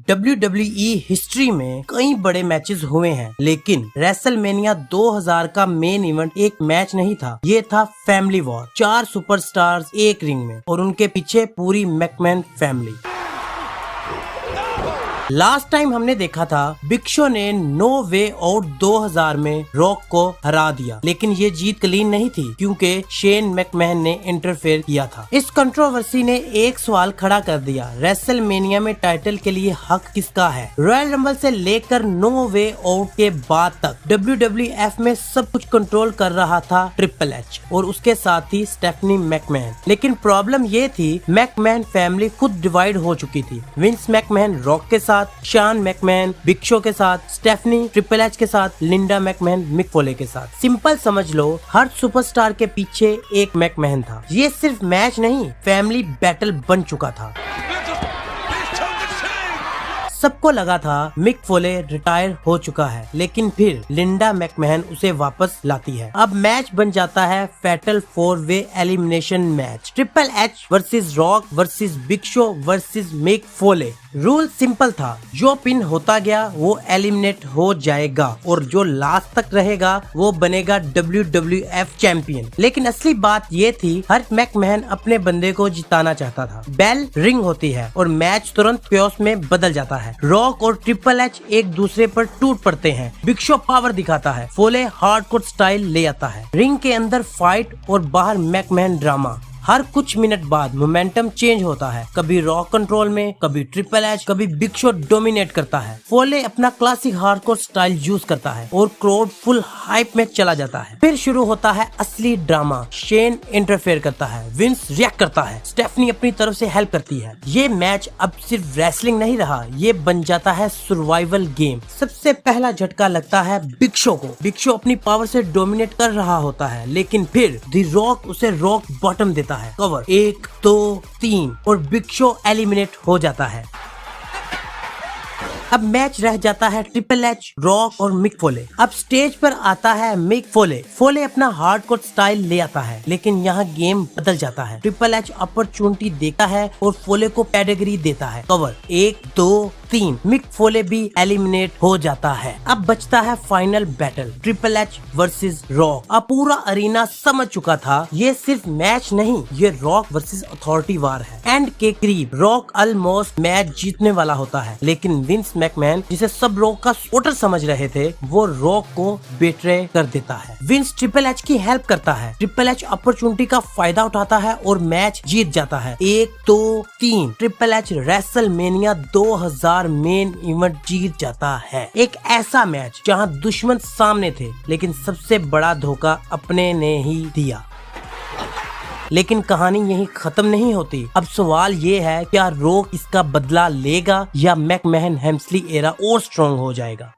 WWE history में कई बड़े मैचेस हुए हैं, लेकिन रेसलमेनिया 2000 का मेन इवेंट एक मैच नहीं था। ये था फैमिली वॉर। 4 सुपरस्टार्स एक रिंग में और उनके पीछे पूरी मैकमैन फैमिली। लास्ट टाइम हमने देखा था बिग शो ने नो वे आउट 2000 में रॉक को हरा दिया, लेकिन ये जीत क्लीन नहीं थी क्योंकि शेन मैकमैन ने इंटरफेयर किया था। इस कंट्रोवर्सी ने एक सवाल खड़ा कर दिया, रेसलमेनिया में टाइटल के लिए हक किसका है? रॉयल रंबल से लेकर नो वे आउट के बाद तक WWF में सब कुछ कंट्रोल कर रहा था ट्रिपल एच और उसके साथ ही स्टेफनी मैकमैन। लेकिन प्रॉब्लम ये थी, मैकमैन फैमिली खुद डिवाइड हो चुकी थी। विंस मैकमैन रॉक के साथ, शॉन मैकमैन बिग शो के साथ, स्टेफनी ट्रिपल एच के साथ, लिंडा मैकमैन मिक फोले के साथ। सिंपल समझ लो, हर सुपरस्टार के पीछे एक मैकमैन था। ये सिर्फ मैच नहीं, फैमिली बैटल बन चुका था। सबको लगा था मिक फोले रिटायर हो चुका है, लेकिन फिर लिंडा मैकमैन उसे वापस लाती है। अब मैच बन जाता है फैटल 4-वे elimination match, triple H versus Rock versus Big Show versus Mick Foley. Rule simple था, जो पिन होता गया वो एलिमिनेट हो जाएगा और जो लास्ट तक रहेगा वो बनेगा WWF चैंपियन। लेकिन असली बात ये थी, हर मैकमैन अपने बंदे को जिताना चाहता था। बेल रिंग होती है और मैच तुरंत क्योस में बदल जाता है। रॉक और ट्रिपल एच एक दूसरे पर टूट पड़ते हैं। बिग शो पावर दिखाता है, फोले हार्डकोर स्टाइल ले आता है। रिंग के अंदर फाइट और बाहर मैकमैन ड्रामा। हर कुछ मिनट बाद मोमेंटम चेंज होता है, कभी रॉक कंट्रोल में, कभी ट्रिपल एच, कभी बिग शो डोमिनेट करता है। फोले अपना क्लासिक हार्डकोर स्टाइल यूज करता है और क्राउड फुल हाइप में चला जाता है। फिर शुरू होता है असली ड्रामा। शेन इंटरफेयर करता है, विंस रिएक्ट करता है, स्टेफनी अपनी तरफ से हेल्प करती है। ये मैच अब सिर्फ रेसलिंग नहीं रहा, ये बन जाता है सर्वाइवल गेम। सबसे पहला झटका लगता है बिग शो को। बिग शो अपनी पावर से डोमिनेट कर रहा होता है, लेकिन फिर दी रॉक उसे रॉक बॉटम देता है। कवर 1 2 3 और बिग शो एलिमिनेट हो जाता है। अब मैच रह जाता है ट्रिपल एच, रॉक और मिक फोले। अब स्टेज पर आता है मिक फोले। फोले अपना हार्डकोर स्टाइल ले आता है, लेकिन यहाँ गेम बदल जाता है। ट्रिपल एच अपॉर्चुनिटी देता है और फोले को पेडिग्री देता है। कवर 1 2 3, मिक फोले भी एलिमिनेट हो जाता है। अब बचता है final battle, triple H versus rock. अब पूरा अरीना समझ चुका था, ये सिर्फ मैच नहीं, ये रॉक वर्सेस अथॉरिटी वार है। एंड के करीब रॉक ऑलमोस्ट मैच जीतने वाला होता है, लेकिन विंस मैकमैन, जिसे सब रॉक का सपोर्टर समझ रहे थे, वो रॉक को बेट्रे कर देता है। विंस ट्रिपल एच की हेल्प करता है। ट्रिपल एच अपॉर्चुनिटी का फायदा उठाता है और मैच जीत जाता है। 1 2 3, triple H WrestleMania 2000 main event जीत जाता है। एक ऐसा मैच जहां दुश्मन सामने थे, लेकिन सबसे बड़ा धोखा अपने ने ही दिया। लेकिन कहानी यहीं खत्म नहीं होती। अब सवाल ये है, क्या रॉक इसका बदला लेगा या मैकमैन हेम्सली एरा और स्ट्रॉन्ग हो जाएगा?